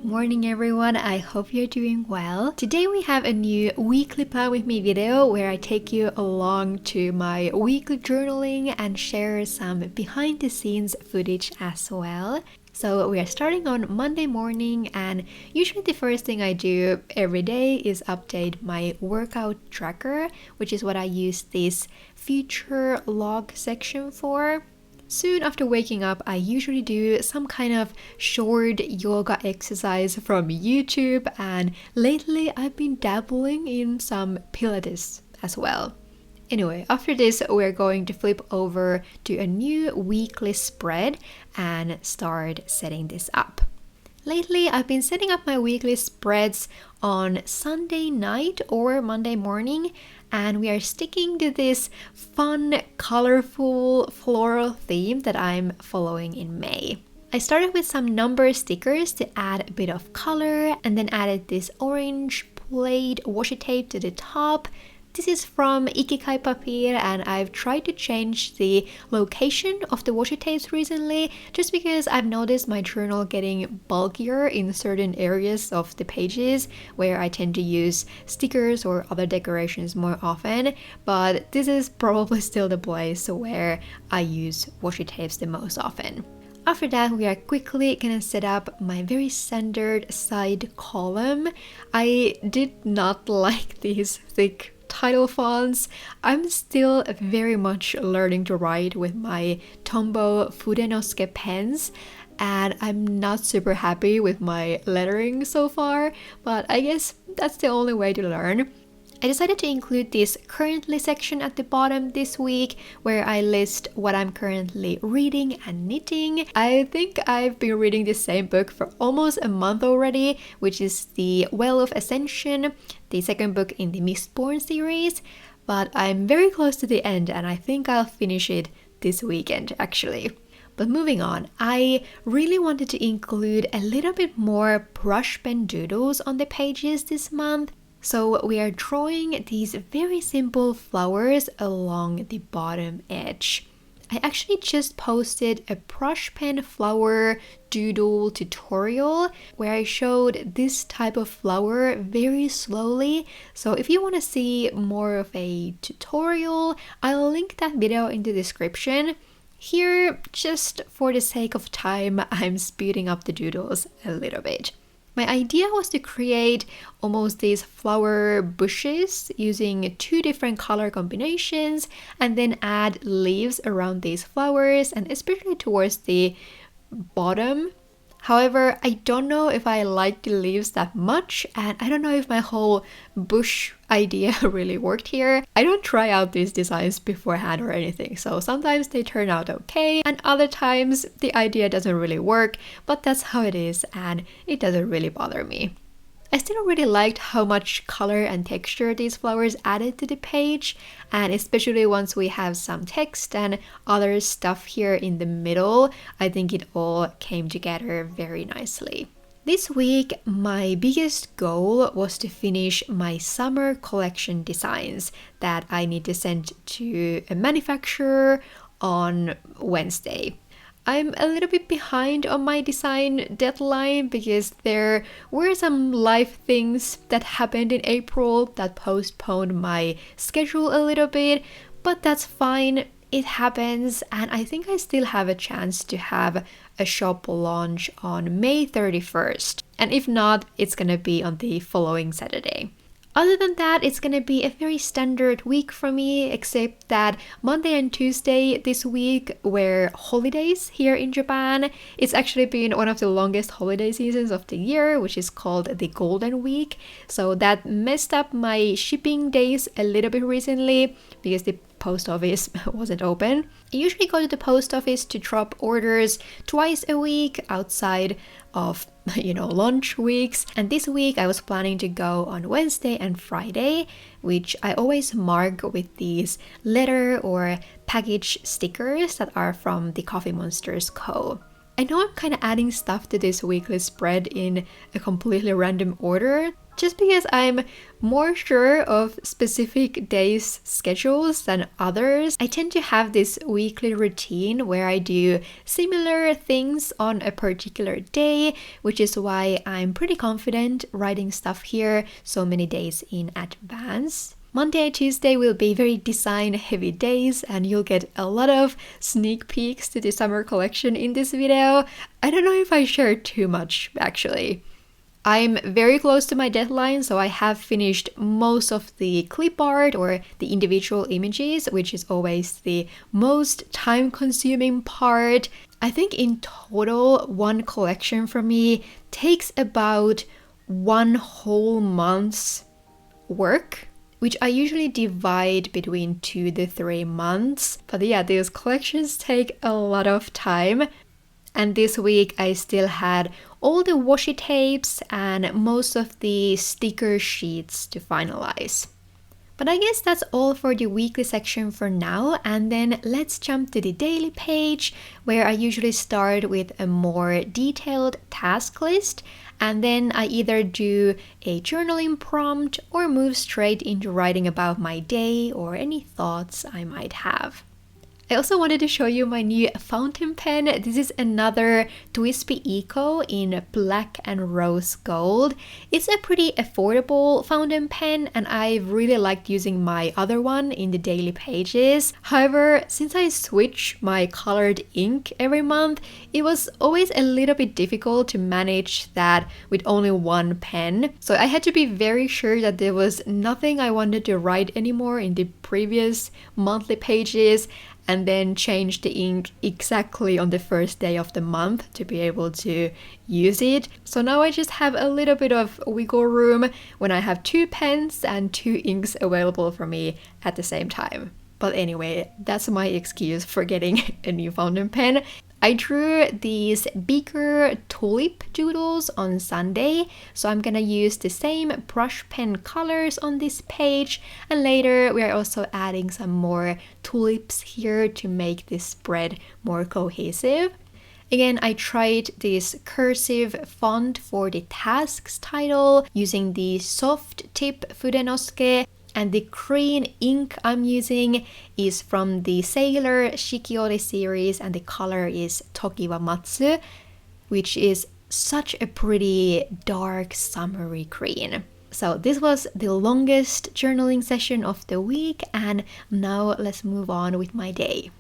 morning everyone, I hope you're doing well. Today we have a new weekly plan with me video where I take you along to my weekly journaling and share some behind the scenes footage as well. So we are starting on Monday morning, and usually the first thing I do every day is update my workout tracker, which is what I use this future log section for. Soon after waking up, I usually do some kind of short yoga exercise from YouTube, and lately I've been dabbling in some Pilates as well. Anyway, after this, we're going to flip over to a new weekly spread and start setting this up. Lately, I've been setting up my weekly spreads on Sunday night or Monday morning, and we are sticking to this fun, colorful floral theme that I'm following in May. I started with some number stickers to add a bit of color, and then added this orange plaid washi tape to the top. This is from Ikigai Papier, and I've tried to change the location of the washi tapes recently just because I've noticed my journal getting bulkier in certain areas of the pages where I tend to use stickers or other decorations more often, but this is probably still the place where I use washi tapes the most often. After that, we are quickly gonna set up my very standard side column. I did not like these thick title fonts. I'm still very much learning to write with my Tombow Fudenosuke pens, and I'm not super happy with my lettering so far, but I guess that's the only way to learn. I decided to include this currently section at the bottom this week where I list what I'm currently reading and knitting. I think I've been reading the same book for almost a month already, which is the Well of Ascension, the second book in the Mistborn series, but I'm very close to the end and I think I'll finish it this weekend actually. But moving on, I really wanted to include a little bit more brush pen doodles on the pages this month. So we are drawing these very simple flowers along the bottom edge. I actually just posted a brush pen flower doodle tutorial where I showed this type of flower very slowly. So if you want to see more of a tutorial, I'll link that video in the description. Here, just for the sake of time, I'm speeding up the doodles a little bit. My idea was to create almost these flower bushes using two different color combinations and then add leaves around these flowers, and especially towards the bottom. However, I don't know if I like the leaves that much, and I don't know if my whole bush idea really worked here. I don't try out these designs beforehand or anything, so sometimes they turn out okay, and other times the idea doesn't really work, but that's how it is, and it doesn't really bother me. I still really liked how much color and texture these flowers added to the page, and especially once we have some text and other stuff here in the middle, I think it all came together very nicely. This week, my biggest goal was to finish my summer collection designs that I need to send to a manufacturer on Wednesday. I'm a little bit behind on my design deadline because there were some life things that happened in April that postponed my schedule a little bit, but that's fine. It happens, and I think I still have a chance to have a shop launch on May 31st. And if not, it's gonna be on the following Saturday. Other than that, it's gonna be a very standard week for me, except that Monday and Tuesday this week were holidays here in Japan. It's actually been one of the longest holiday seasons of the year, which is called the Golden Week. So that messed up my shipping days a little bit recently because the post office wasn't open. I usually go to the post office to drop orders twice a week outside of lunch weeks, and this week I was planning to go on Wednesday and Friday, which I always mark with these letter or package stickers that are from TheCoffeeMosterzCo. I know I'm kind of adding stuff to this weekly spread in a completely random order, just because I'm more sure of specific days' schedules than others. I tend to have this weekly routine where I do similar things on a particular day, which is why I'm pretty confident writing stuff here so many days in advance. Monday and Tuesday will be very design heavy days, and you'll get a lot of sneak peeks to the summer collection in this video. I don't know if I shared too much actually. I'm very close to my deadline, so I have finished most of the clip art or the individual images, which is always the most time-consuming part. I think in total, one collection for me takes about one whole month's work, which I usually divide between 2 to 3 months. But yeah, these collections take a lot of time. And this week I still had all the washi tapes and most of the sticker sheets to finalize. But I guess that's all for the weekly section for now, and then let's jump to the daily page, where I usually start with a more detailed task list, and then I either do a journaling prompt or move straight into writing about my day or any thoughts I might have. I also wanted to show you my new fountain pen. This is another Twisby Eco in black and rose gold. It's a pretty affordable fountain pen, and I've really liked using my other one in the daily pages. However, since I switch my colored ink every month, it was always a little bit difficult to manage that with only one pen. So I had to be very sure that there was nothing I wanted to write anymore in the previous monthly pages, and then change the ink exactly on the first day of the month to be able to use it. So now I just have a little bit of wiggle room when I have 2 pens and 2 inks available for me at the same time. But anyway, that's my excuse for getting a new fountain pen. I drew these bigger tulip doodles on Sunday, so I'm gonna use the same brush pen colors on this page, and later we are also adding some more tulips here to make this spread more cohesive. Again, I tried this cursive font for the tasks title using the soft tip Fudenosuke, and the green ink I'm using is from the Sailor Shikiori series, and the color is Tokiwa Matsu, which is such a pretty dark summery green. So this was the longest journaling session of the week, and now let's move on with my day.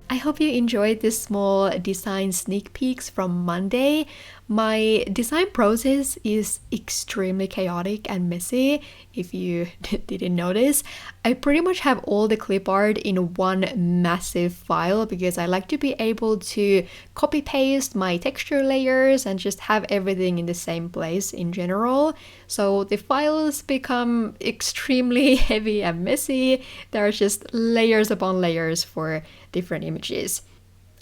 I hope you enjoyed this small design sneak peeks from Monday. My design process is extremely chaotic and messy. If you didn't notice, I pretty much have all the clip art in one massive file because I like to be able to copy paste my texture layers and just have everything in the same place in general. So the files become extremely heavy and messy. There are just layers upon layers for different images.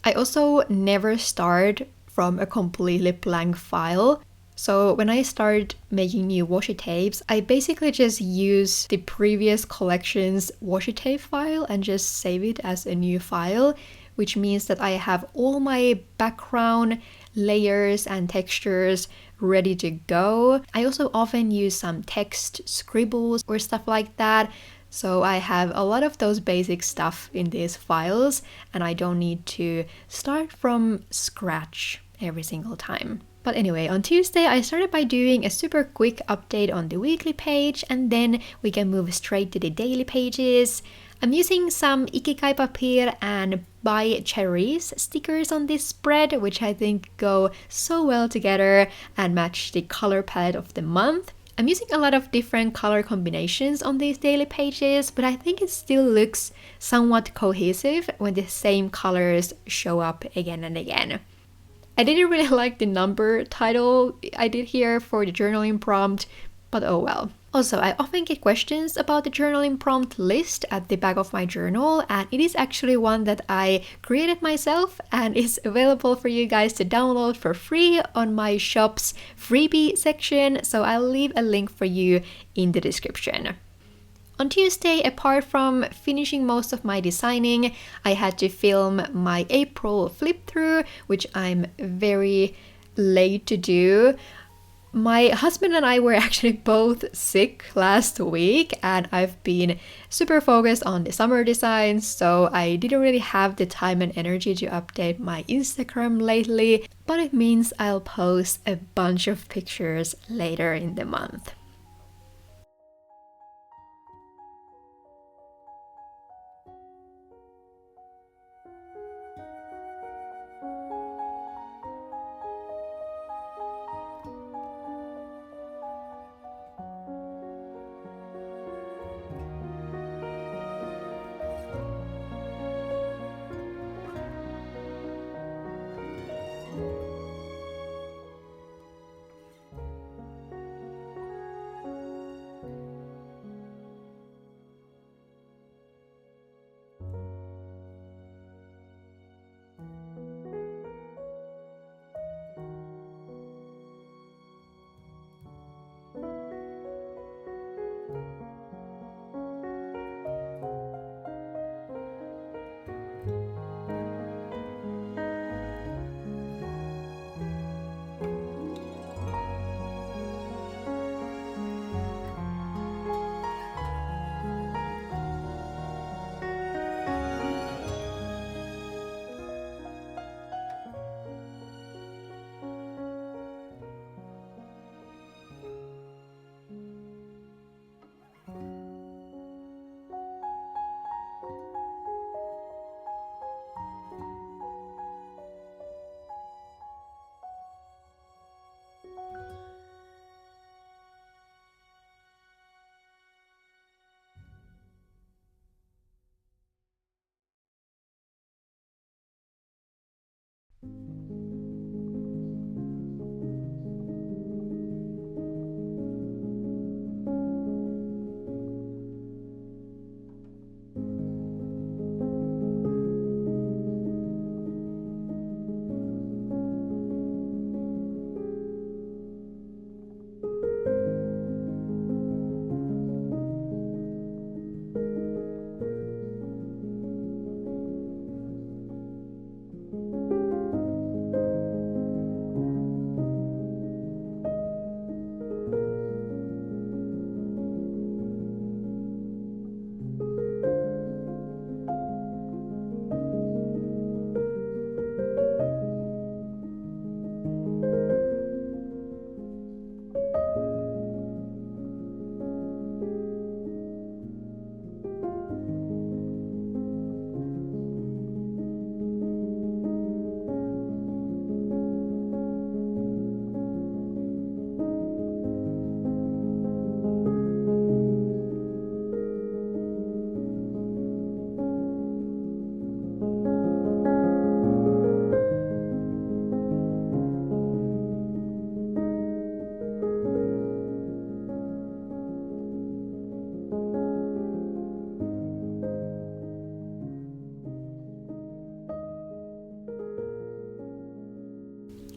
I also never start from a completely blank file. So when I start making new washi tapes, I basically just use the previous collection's washi tape file and just save it as a new file, which means that I have all my background layers and textures ready to go. I also often use some text scribbles or stuff like that. So I have a lot of those basic stuff in these files and I don't need to start from scratch every single time. But anyway, on Tuesday I started by doing a super quick update on the weekly page and then we can move straight to the daily pages. I'm using some Ikigai Papier and Buy Cherries stickers on this spread, which I think go so well together and match the color palette of the month. I'm using a lot of different color combinations on these daily pages, but I think it still looks somewhat cohesive when the same colors show up again and again. I didn't really like the number title I did here for the journaling prompt, but oh well. Also, I often get questions about the journaling prompt list at the back of my journal, and it is actually one that I created myself and is available for you guys to download for free on my shop's freebie section, so I'll leave a link for you in the description. On Tuesday, apart from finishing most of my designing, I had to film my April flip through, which I'm very late to do. My husband and I were actually both sick last week and I've been super focused on the summer designs, so I didn't really have the time and energy to update my Instagram lately, but it means I'll post a bunch of pictures later in the month.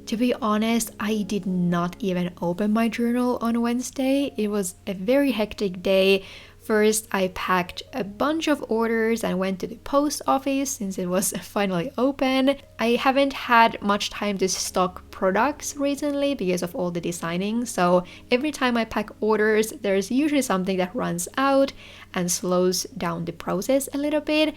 To be honest, I did not even open my journal on Wednesday. It was a very hectic day. First, I packed a bunch of orders and went to the post office since it was finally open. I haven't had much time to stock products recently because of all the designing, so every time I pack orders, there's usually something that runs out and slows down the process a little bit.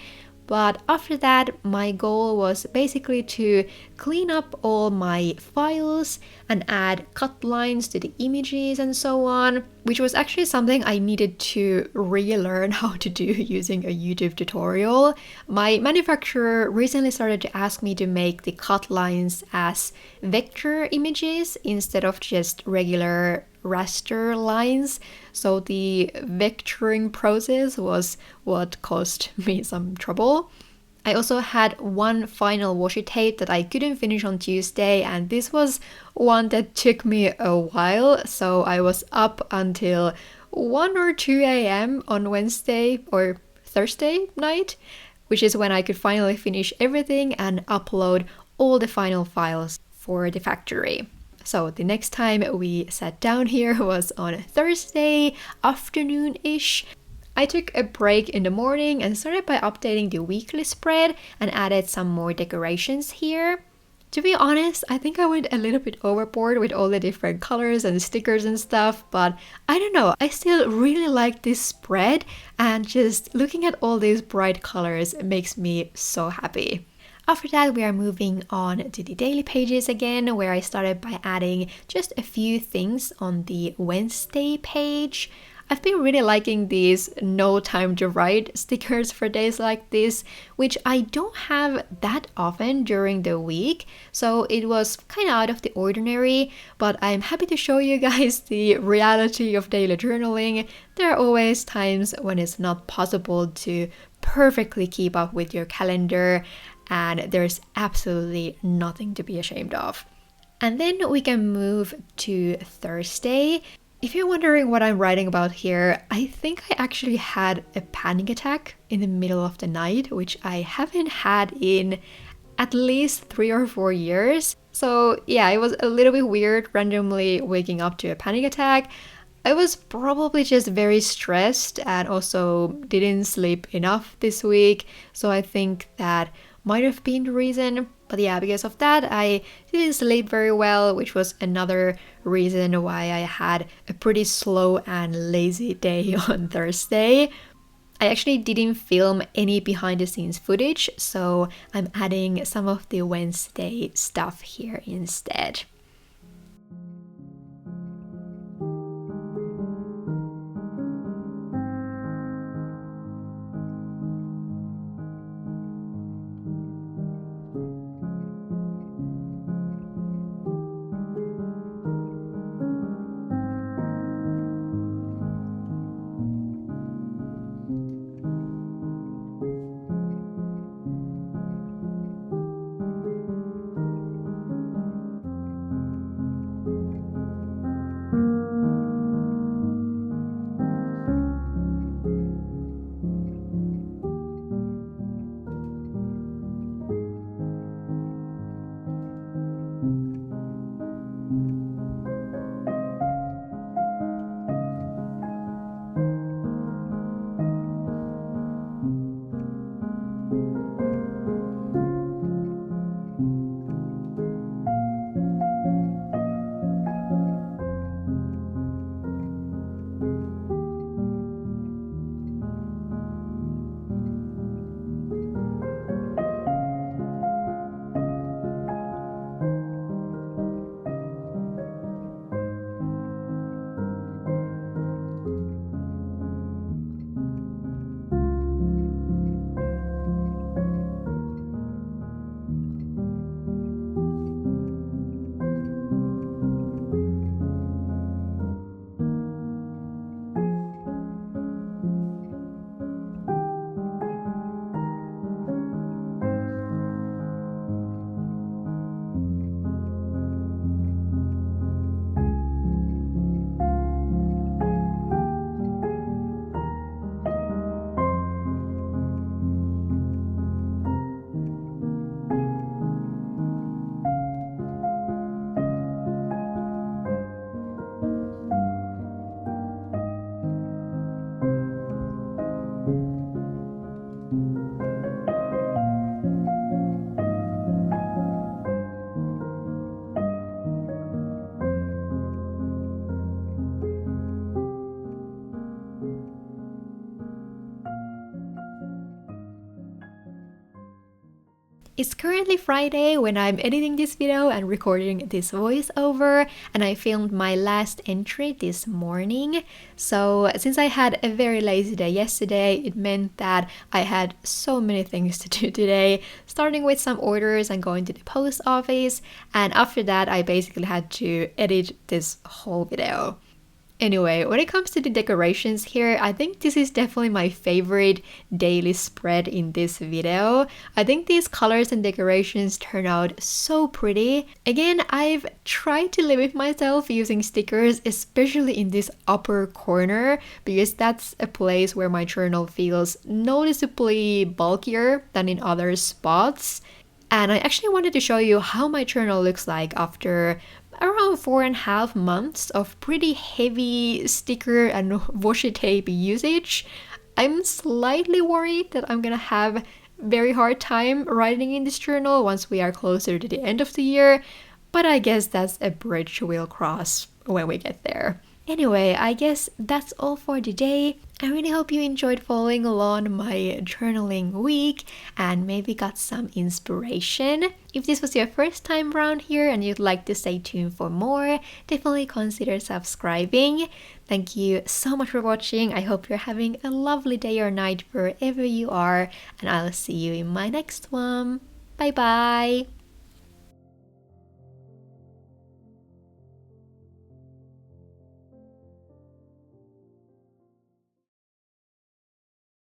But after that, my goal was basically to clean up all my files and add cut lines to the images and so on, which was actually something I needed to relearn how to do using a YouTube tutorial. My manufacturer recently started to ask me to make the cut lines as vector images instead of just regular raster lines, so the vectoring process was what caused me some trouble. I also had one final washi tape that I couldn't finish on Tuesday, and this was one that took me a while, so I was up until 1 or 2 a.m. on Wednesday or Thursday night, which is when I could finally finish everything and upload all the final files for the factory. So the next time we sat down here was on Thursday afternoon-ish. I took a break in the morning and started by updating the weekly spread and added some more decorations here. To be honest, I think I went a little bit overboard with all the different colors and stickers and stuff, but I don't know, I still really like this spread, and just looking at all these bright colors makes me so happy. After that, we are moving on to the daily pages again, where I started by adding just a few things on the Wednesday page. I've been really liking these no time to write stickers for days like this, which I don't have that often during the week, so it was kind of out of the ordinary, but I'm happy to show you guys the reality of daily journaling. There are always times when it's not possible to perfectly keep up with your calendar, and there's absolutely nothing to be ashamed of. And then we can move to Thursday. If you're wondering what I'm writing about here, I think I actually had a panic attack in the middle of the night, which I haven't had in at least 3 or 4 years. So yeah, it was a little bit weird randomly waking up to a panic attack. I was probably just very stressed and also didn't sleep enough this week, so I think that might have been the reason. But yeah, because of that, I didn't sleep very well, which was another reason why I had a pretty slow and lazy day on Thursday. I actually didn't film any behind the scenes footage, so I'm adding some of the Wednesday stuff here instead. It's currently Friday when I'm editing this video and recording this voiceover, and I filmed my last entry this morning. So since I had a very lazy day yesterday, it meant that I had so many things to do today, starting with some orders and going to the post office, and after that I basically had to edit this whole video. Anyway, when it comes to the decorations here, I think this is definitely my favorite daily spread in this video. I think these colors and decorations turn out so pretty. Again, I've tried to limit myself using stickers, especially in this upper corner, because that's a place where my journal feels noticeably bulkier than in other spots. And I actually wanted to show you how my journal looks like after around 4.5 months of pretty heavy sticker and washi tape usage. I'm slightly worried that I'm gonna have very hard time writing in this journal once we are closer to the end of the year, but I guess that's a bridge we'll cross when we get there. Anyway, I guess that's all for today. I really hope you enjoyed following along my journaling week and maybe got some inspiration. If this was your first time around here and you'd like to stay tuned for more, definitely consider subscribing. Thank you so much for watching. I hope you're having a lovely day or night wherever you are, and I'll see you in my next one. Bye bye!